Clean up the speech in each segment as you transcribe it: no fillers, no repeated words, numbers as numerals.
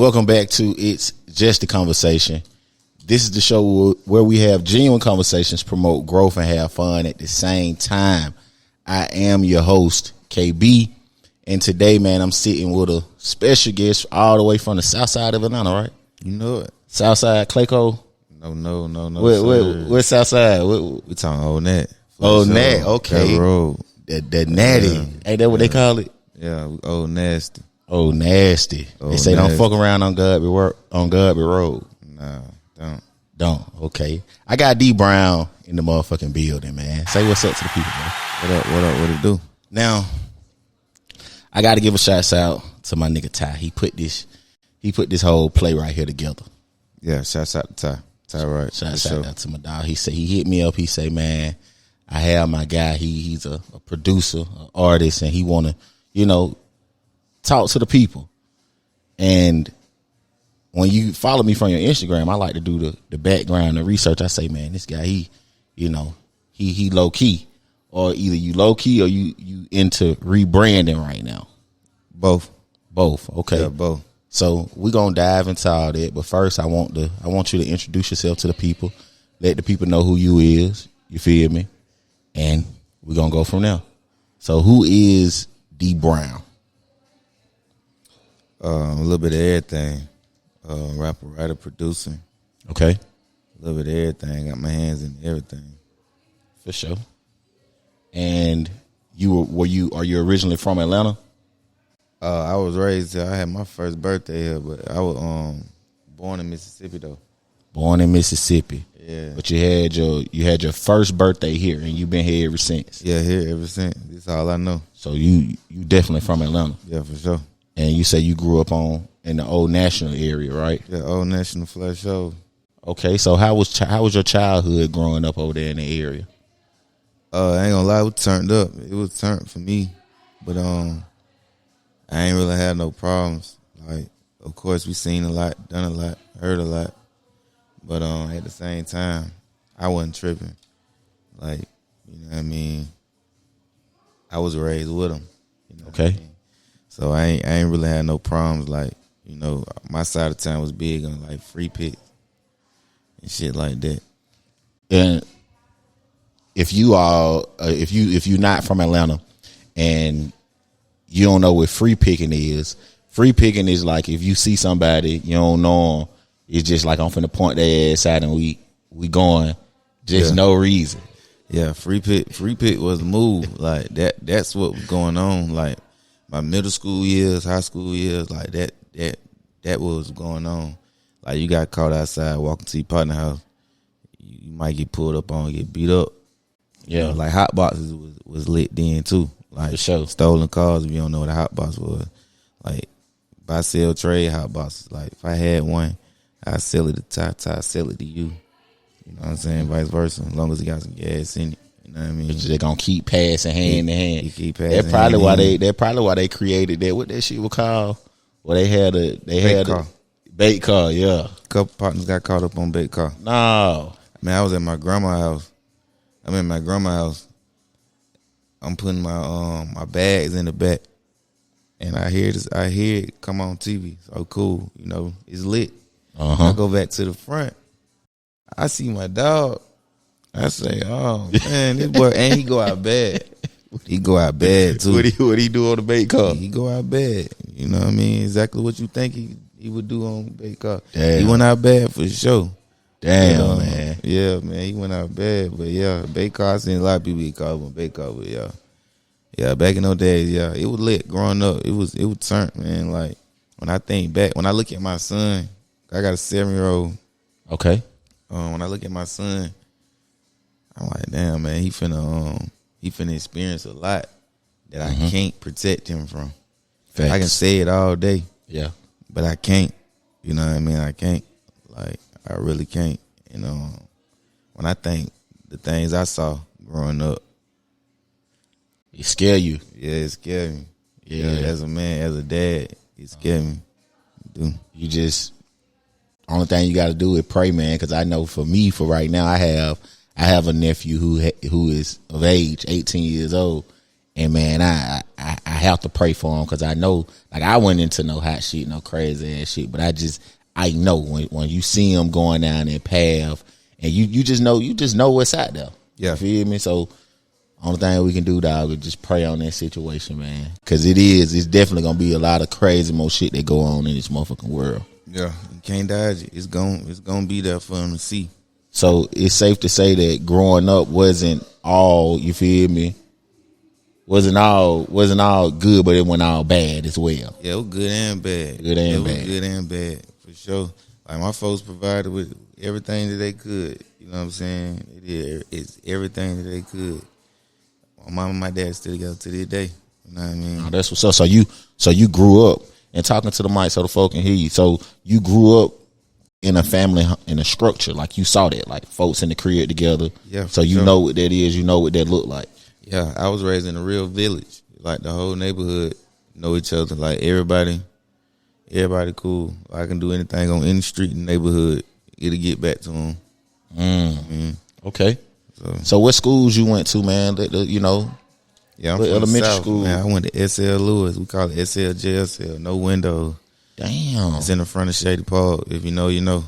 Welcome back to It's Just a Conversation. This is the show where we have genuine conversations, promote growth, and have fun at the same time. I am your host, KB, and today, man, I'm sitting with a special guest all the way from the south side of Atlanta, right? You know it. South side, Clayco? No. Where's south side? We talking Old Nat. Old Nat, okay. That road. That natty. Yeah. Ain't that what they call it? Yeah, Old Nasty. Oh, nasty. They say nasty. don't fuck around on Godby Road. Nah, don't. Don't. Okay. I got D Brown in the motherfucking building, man. Say what's up to the people, bro. What up? What it do? Now, I got to give a shout out to my nigga Ty. He put this whole play right here together. Yeah, shouts out to Ty. Ty, right. Shout out to my dog. He said, he hit me up. He say, man, I have my guy. He's a producer, an artist, and he want to, talk to the people. And when you follow me from your Instagram, I like to do the background and research. I say, man, this guy, he low key, or either you low key or you into rebranding right now. Both. Okay. Yeah, both. So we're gonna dive into all that. But first, I want you to introduce yourself to the people. Let the people know who you is. You feel me? And we're gonna go from there. So who is D Brown? A little bit of everything. Rapper, writer, producer. Okay. A little bit of everything. Got my hands in everything. For sure. And are you originally from Atlanta? I was raised here. I had my first birthday here, but I was born in Mississippi though. Born in Mississippi. Yeah. But you had your first birthday here, and you've been here ever since. Yeah, here ever since. That's all I know. So you definitely from Atlanta. Yeah, for sure. And you say you grew up in the Old National area, right? Yeah, Old National Flash Show. Okay, so how was your childhood growing up over there in the area? I ain't gonna lie, it was turned up. It was turned for me, but I ain't really had no problems. Like, of course, we seen a lot, done a lot, heard a lot, but at the same time, I wasn't tripping. Like, you know what I mean? I was raised with them. Okay. What I mean? So I ain't really had no problems. Like, my side of town was big on like free pick and shit like that. And if you're not from Atlanta and you don't know what free picking is like if you see somebody you don't know them, it's just like I'm finna point their ass out and we going just no reason. Yeah, free pick was the move. Like that's what was going on. Like my middle school years, high school years, like that was going on. Like you got caught outside walking to your partner house, you might get pulled up on, get beat up. Yeah, like hot boxes was lit then too. Like stolen cars, if you don't know what a hot box was. Like buy, sell, trade hot boxes. Like if I had one, I'd sell it to Ty, sell it to you. You know what I'm saying? Vice versa. As long as it got some gas in it. You know what I mean? They're gonna keep passing hand to hand. You keep passing. That's probably why they created that. What that shit was called? Well, they had a bait car. Yeah, A couple partners got caught up on bait car. No, Man, I was at my grandma's house. I'm in my grandma's house. I'm putting my bags in the back, and I hear it come on TV. So cool, it's lit. I go back to the front. I see my dog. I say, oh man, this boy, and he go out bad. He go out bad too. What he do on the bait car? He go out bad. You know what I mean? Exactly what you think he would do on bait car. Damn. He went out bad for sure. Damn, man. Yeah, man, he went out bad. But yeah, bait car, I seen a lot of people get caught up on bait car. But yeah, back in those days, yeah, it was lit growing up. It was turned, man. Like when I think back, when I look at my son, I got a 7-year-old. Okay. When I look at my son, I'm like, damn, man, he finna experience a lot that I can't protect him from. Facts. I can say it all day, Yeah. but I can't. You know what I mean? I can't. Like, I really can't. When I think the things I saw growing up, It scare you. yeah, it scared me. Yeah. As a man, as a dad, it scared me. Dude. You just only thing you got to do is pray, man. Because I know for me, for right now, I have a nephew who is of age, 18 years old, And man, I have to pray for him because I know, like, I went into no hot shit, no crazy ass shit, but I know when you see him going down that path, and you just know what's out there. Yeah, you feel me? So only thing we can do, dog, is just pray on that situation, man, because it's definitely gonna be a lot of crazy more shit that go on in this motherfucking world. Yeah, you can't dodge it. It's gonna be there for him to see. So it's safe to say that growing up wasn't all, you feel me? Wasn't all good, but it went all bad as well. Yeah, it was good and bad. Good and bad. It was good and bad, for sure. Like, my folks provided with everything that they could. You know what I'm saying? It's everything that they could. My mom and my dad still together to this day. You know what I mean? Oh, that's what's up. So you grew up, and talking to the mic so the folk can hear you. So you grew up in a family, in a structure, like you saw that, like folks in the crib together. Yeah. So you know what that is. You know what that look like. Yeah, I was raised in a real village. Like, the whole neighborhood know each other. Like, everybody cool. I can do anything on any street in the neighborhood. It'll get back to them. Okay. So what schools you went to, man? Yeah, I'm from elementary South, school. Man, I went to SL Lewis. We call it SLJSL. No window. Damn. It's in the front of Shady Park. If you know, you know.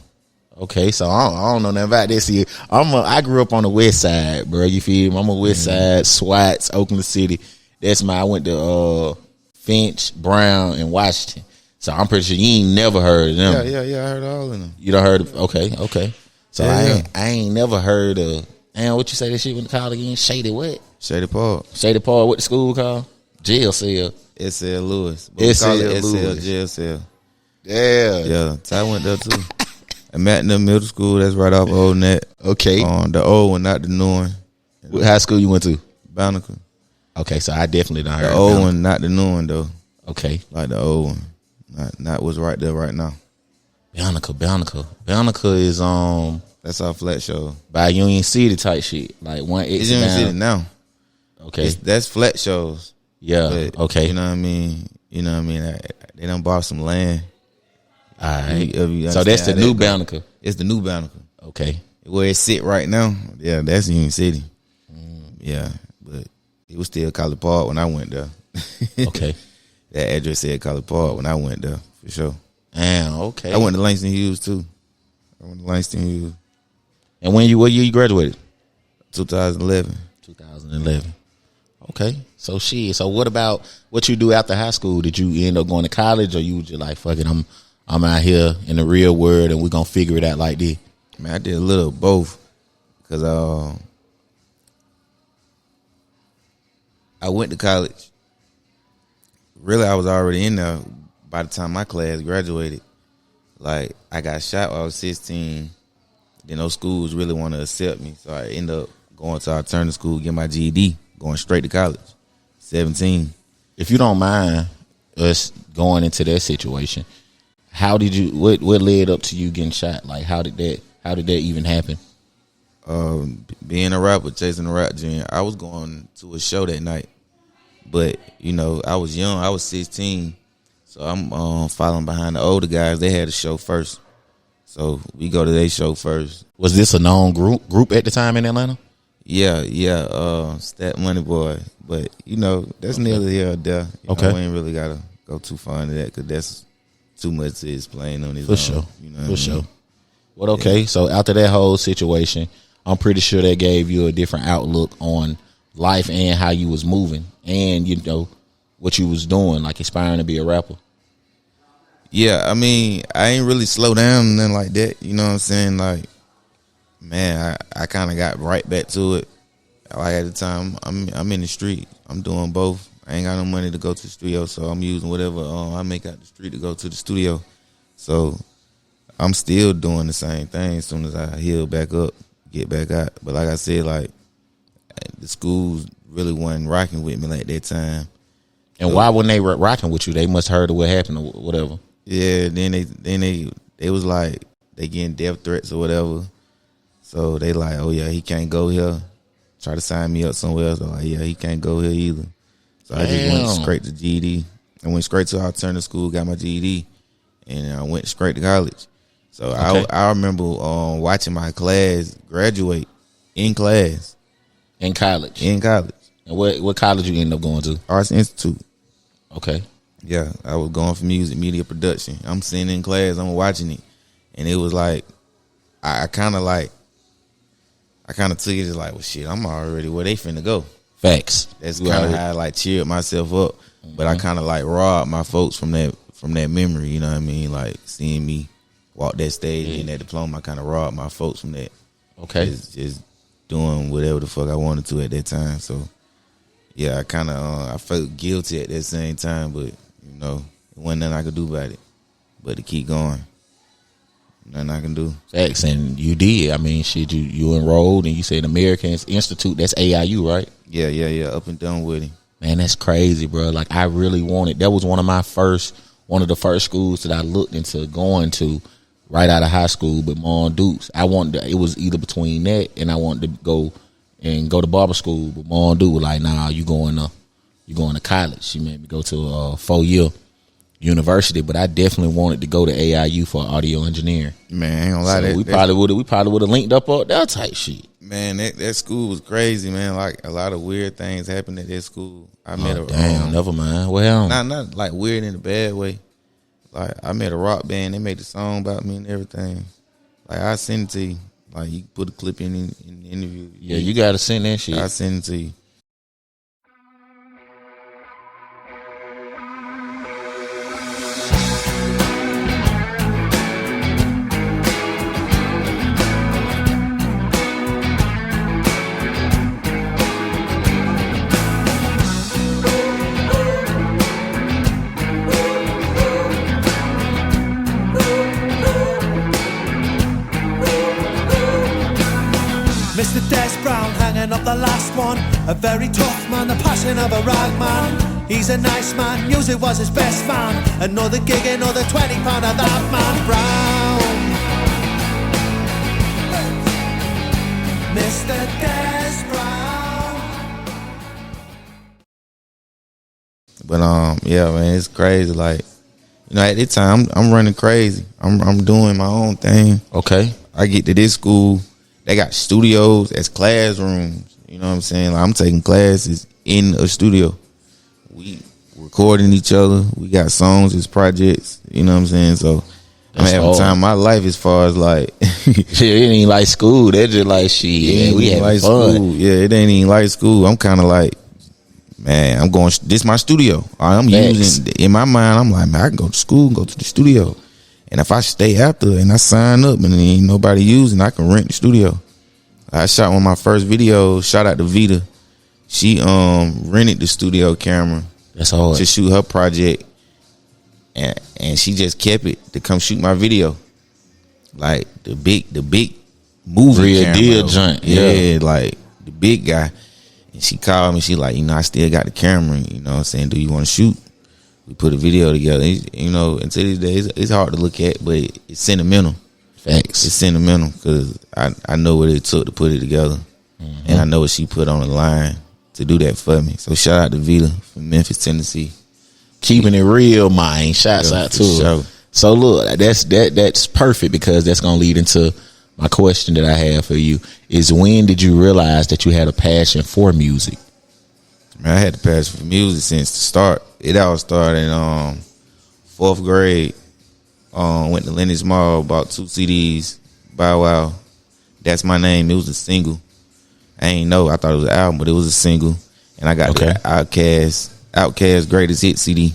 Okay, so I don't know nothing about this here. I grew up on the west side, bro. You feel me? I'm a west side, Swats, Oakland City. I went to Finch, Brown, and Washington. So I'm pretty sure you ain't never heard of them. Yeah. I heard all of them. You done heard of? Okay. So Yeah. I ain't never heard of. Damn, what you say that shit when called again? Shady what? Shady Park. Shady Park. What the school called? Jail cell. SL Lewis. But we call it SLJSL. Yeah. So I went there too. I met in the middle school. That's right off Old Net. Okay. The old one, not the new one. What high school you went to? Bountiful. Okay, so I definitely done heard The old one, not the new one though. Okay. Like the old one. Not what's right there right now. Bountiful is That's our flat show. by Union City type shit. Like one It's exit Union down. City now. Okay. That's flat shows. Yeah. But, Okay. You know what I mean? They done bought some land. All right. You So that's the understand how new that go. Bountiful. It's the new Bountiful. Okay. Where it sit right now, yeah, that's Union City. Yeah, but it was still College Park when I went there. Okay. That address said College Park when I went there, for sure. Damn. Okay. I went to Langston Hughes, too. And what year you graduated? 2011. 2011. Okay. So shit. So what you do after high school? Did you end up going to college, or you just like, fuck it, I'm out here in the real world and we're gonna figure it out like this? Man, I did a little of both. Because I went to college. Really, I was already in there by the time my class graduated. Like, I got shot when I was 16. Then those schools really want to accept me. So I ended up going to alternative school, getting my GED, going straight to college. 17. If you don't mind us going into that situation, how did you what led up to you getting shot? Like how did that even happen? Being a rapper, chasing a rap dream. I was going to a show that night. But, I was young. I was 16. So I'm following behind the older guys. They had a show first. So we go to their show first. Was this a known group at the time in Atlanta? Yeah. Stat Money Boy. But, that's neither here or there. Okay. We ain't really got to go too far into that because that's too much to explain on his For own. sure. For sure. Well, okay. So after that whole situation, I'm pretty sure that gave you a different outlook on life and how you was moving and, what you was doing, like aspiring to be a rapper. Yeah, I mean, I ain't really slow down nothing like that. You know what I'm saying? Like, man, I kind of got right back to it. Like at the time, I'm in the street. I'm doing both. I ain't got no money to go to the studio, so I'm using whatever I make out the street to go to the studio. So I'm still doing the same thing as soon as I heal back up, get back out. But like I said, like the schools really wasn't rocking with me like that time. And why wasn't they rocking with you? They must heard of what happened or whatever. Yeah, then they was like they getting death threats or whatever. So they like, oh yeah, he can't go here. Try to sign me up somewhere else. They're like, yeah, he can't go here either. So I just went straight to GED. I went straight to alternative school, got my GED, and I went straight to college. So okay. I remember watching my class graduate in class. In college. And what college you ended up going to? Arts Institute. Okay. Yeah, I was going for music, media production. I'm sitting in class, I'm watching it, and it was like, I kind of took it as like, well, shit, I'm already where they finna go. Facts. That's kind of how I like cheered myself up, but I kind of like robbed my folks from that memory. You know what I mean? Like seeing me walk that stage and that diploma, I kind of robbed my folks from that. Okay. Just doing whatever the fuck I wanted to at that time. So yeah, I kind of I felt guilty at that same time, but you know, there wasn't nothing I could do about it, but to keep going. Nothing I can do. Facts, and you did. I mean, shit, you enrolled, and you said American Institute. That's AIU, right? Yeah. Up and done with it. Man, that's crazy, bro. Like, I really wanted. That was one of the first schools that I looked into going to right out of high school. But Mom Dukes, it was either between that and I wanted to go to barber school. But Mom Duke was like, nah, you going to college. She made me go to a 4-year university, but I definitely wanted to go to AIU for audio engineering. Man, I ain't gonna lie, so we probably would have linked up that type shit. Man, that school was crazy, man. Like a lot of weird things happened at that school. I met a never mind. Well, not like weird in a bad way. Like I met a rock band. They made a song about me and everything. Like I send it to you. Like you put a clip in the interview. Yeah, you gotta send that shit. I send it to you. Mr. Des Brown hanging up the last one. A very tough man, the passion of a rag man. He's a nice man, music was his best man. Another gig, another £20 of that man Brown. Mr. Des Brown. But yeah, man, it's crazy. Like, you know, at this time I'm running crazy. I'm doing my own thing. Okay. I get to this school. They got studios as classrooms. You know what I'm saying? Like I'm taking classes in a studio. We recording each other. We got songs as projects. You know what I'm saying? So I'm having time of my life as far as like shit, it ain't like school. They're just like shit. Man, we having like fun. School. Yeah, it ain't even like school. I'm kind of like, man, I'm going. This my studio. I'm using in my mind. I'm like, man, I can go to school and go to the studio. And if I stay after and I sign up and ain't nobody using, I can rent the studio. I shot one of my first videos. Shout out to Vita. She rented the studio camera. That's hard. To shoot her project, and she just kept it to come shoot my video. Like the big movie real camera. deal joint. Yeah, like the big guy. And she called me. She like, you know, I still got the camera. You know what I'm saying? Do you want to shoot? We put a video together. You know, until these days, it's hard to look at, but it's sentimental. Facts. It's sentimental because I know what it took to put it together. Mm-hmm. And I know what she put on the line to do that for me. So shout out to Vita from Memphis, Tennessee. Keeping it real, man. Shouts out to her. So look, that's perfect because that's gonna lead into my question that I have for you is when did you realize that you had a passion for music? Man, I had the passion for music since the start. It all started in 4th grade. Went to Lennox Mall, bought 2 CDs. Bow Wow, That's My Name. It was a single. I ain't know. I thought it was an album, but it was a single. And I got the Outkast Greatest Hit CD.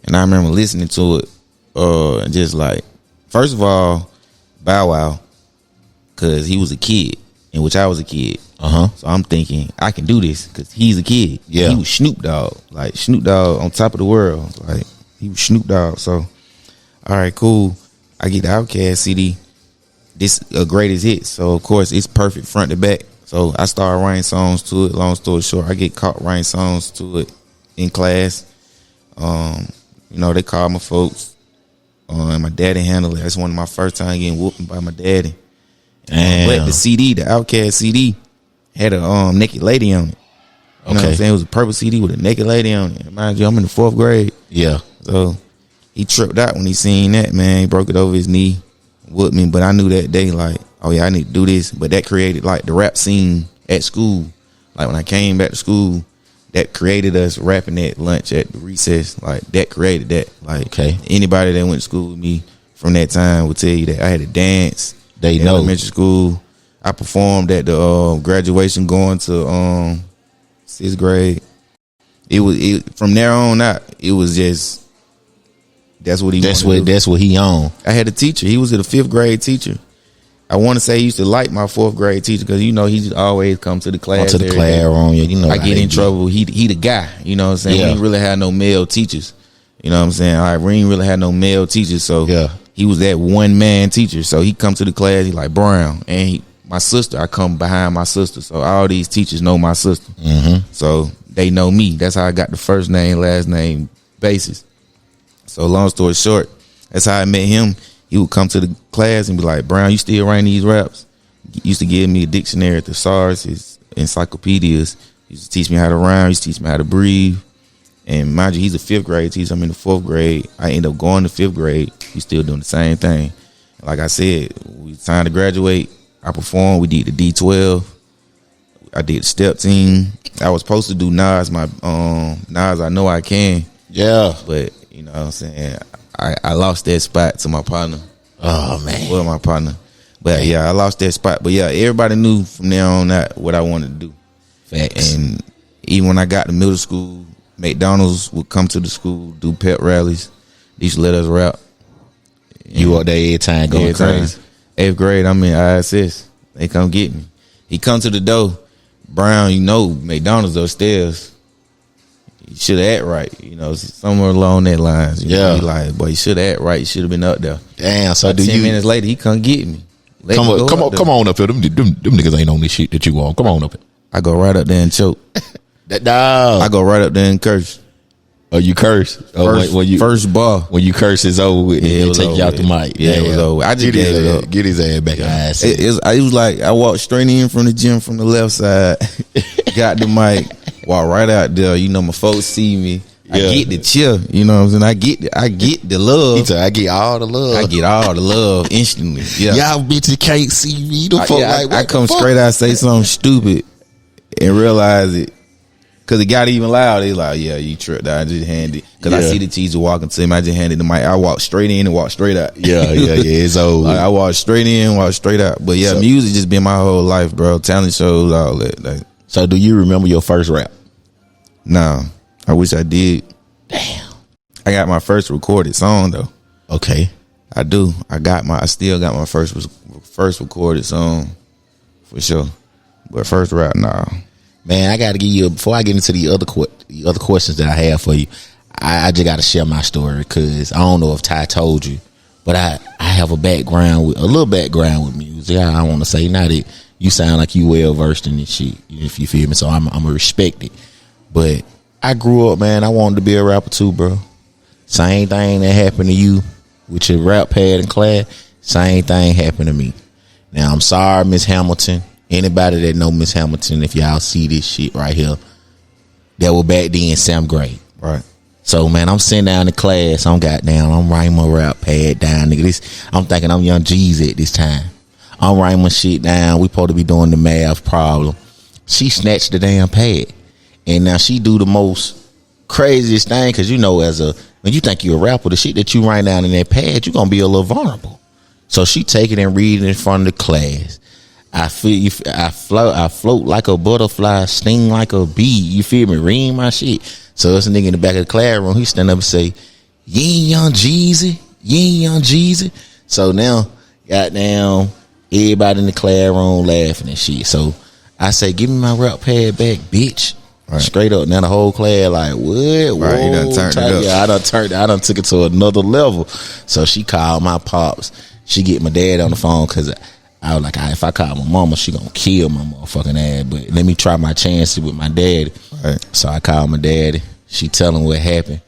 And I remember listening to it, and just like, first of all, Bow Wow, because he was a kid, in which I was a kid. So I'm thinking I can do this because he's a kid. Yeah, he was Snoop Dogg, like Snoop Dogg on top of the world. Like he was Snoop Dogg. So all right, cool. I get the Outkast CD. This a greatest hit. So of course it's perfect front to back. So I started writing songs to it. Long story short, I get caught writing songs to it in class. You know, they called my folks. And my daddy handled it. That's one of my first time getting whooped by my daddy. But the CD, the Outkast CD, had a naked lady on it. You know what I'm saying? It was a purple CD with a naked lady on it. Mind you, I'm in the 4th grade. Yeah. So he tripped out when he seen that, man. He broke it over his knee, whooped me. But I knew that day, like, oh yeah, I need to do this. But that created like the rap scene at school. Like when I came back to school, that created us rapping at lunch at the recess. Like that created that. Like anybody that went to school with me from that time would tell you that I had to dance. They in know elementary school. I performed at the graduation going to 6th grade. It was from there on out. It was just that's what he. That's what he on. I had a teacher. He was a 5th grade teacher. I want to say he used to like my 4th grade teacher because he always come to the class. Come to the classroom, I get in trouble. He the guy. You know what I'm saying? We didn't really have no male teachers. You know what I'm saying? All right, we didn't really have no male teachers, so he was that one man teacher. So he come to the class. He like Brown, and my sister. I come behind my sister. So all these teachers know my sister. Mm-hmm. So they know me. That's how I got the first name, last name basis. So long story short, that's how I met him. He would come to the class and be like, Brown, you still writing these raps? He used to give me a dictionary, thesaurus, his encyclopedias. He used to teach me how to rhyme. He used to teach me how to breathe. And mind you, he's a 5th grade teacher. I'm in the 4th grade. I end up going to 5th grade. He's still doing the same thing. Like I said, we time to graduate. I performed. We did the D12. I did the step team. I was supposed to do Nas, Nas I Know I Can. Yeah. But, you know what I'm saying, I lost that spot to my partner. Oh, man. Well, my partner. But, I lost that spot. But, everybody knew from there on out what I wanted to do. Facts. And even when I got to middle school, McDonald's would come to the school, do pep rallies. They used to let us rap. You out there every time going crazy. 8th grade, I'm in ISS. They come get me. He come to the door. Brown, McDonald's upstairs. You should have act right, somewhere along that lines. He like, boy, you should have act right. You should have been up there. Damn. So 10 minutes later, he come get me. Come on up here. Them niggas ain't on this shit that you want. Come on up here. I go right up there and choke. I go right up there and curse. Oh, you curse? First bar. When you curse, it's over with. They take you out the mic. Yeah, it was over. I just get his ass back. It was like I walked straight in from the gym from the left side, got the mic, walked right out there. My folks see me. I get the cheer. You know what I'm saying? I get the love. I get all the love. I get all the love instantly. Yeah. Y'all bitches can't see me. I come straight out, say something stupid, and realize it. Cause it got even loud. They like, yeah, you tripped out. I just handed. Cause I see the teacher walking to him. I just handed the mic. I walked straight in and walked straight out. Yeah. It's over. I walked straight in, walked straight out. But music just been my whole life, bro. Talent shows, all that. So, do you remember your first rap? Nah, I wish I did. Damn. I got my first recorded song though. Okay. I do. I still got my first recorded song for sure. But first rap, nah. Man, I got to give you, before I get into the other questions that I have for you, I just got to share my story because I don't know if Ty told you, but I have a little background with music. I want to say not that you sound like you well versed in this shit, if you feel me. So I'm gonna respect it. But I grew up, man. I wanted to be a rapper too, bro. Same thing that happened to you with your rap pad in class. Same thing happened to me. Now I'm sorry, Miss Hamilton. Anybody that know Miss Hamilton, if y'all see this shit right here, that was back then in 7th grade. Right. So, man, I'm sitting down in class. I'm writing my rap pad down, nigga. I'm thinking I'm Young Jeezy at this time. I'm writing my shit down. We supposed to be doing the math problem. She snatched the damn pad. And now she do the most craziest thing, because when you think you're a rapper, the shit that you write down in that pad, you're going to be a little vulnerable. So she take it and read it in front of the class. I float like a butterfly, sting like a bee. You feel me? Reading my shit. So there's a nigga in the back of the classroom. He stand up and say, "You ain't Young Jeezy. You ain't Young Jeezy." So now, goddamn, everybody in the classroom laughing and shit. So I say, "Give me my rap pad back, bitch." Right. Straight up. Now the whole class like, what? Right, you done turned it up. Yeah, I done took it to another level. So she called my pops. She get my dad on the phone because I was like, if I call my mama, she gonna kill my motherfucking ass. But let me try my chances with my daddy. Right. So I called my daddy. She tell him what happened.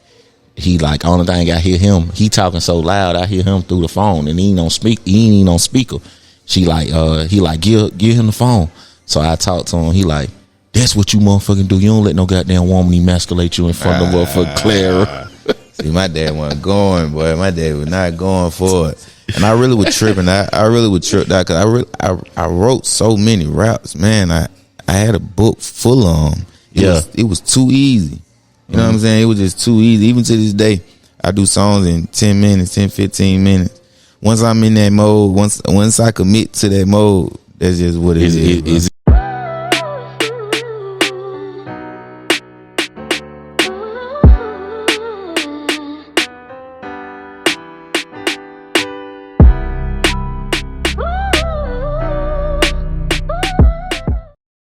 He like, only thing I hear him, he talking so loud, I hear him through the phone, and he ain't even on speaker. She like, he like, give him the phone. So I talked to him. He like, that's what you motherfucking do. You don't let no goddamn woman emasculate you in front of motherfucking Clara. See, my dad wasn't going, boy. My dad was not going for it. And I really was tripping. I really was tripped out because I wrote so many raps, man. I had a book full of them. It was too easy. You know what I'm saying? It was just too easy. Even to this day, I do songs in 10 minutes, 10, 15 minutes. Once I'm in that mode, once I commit to that mode, that's just what it is.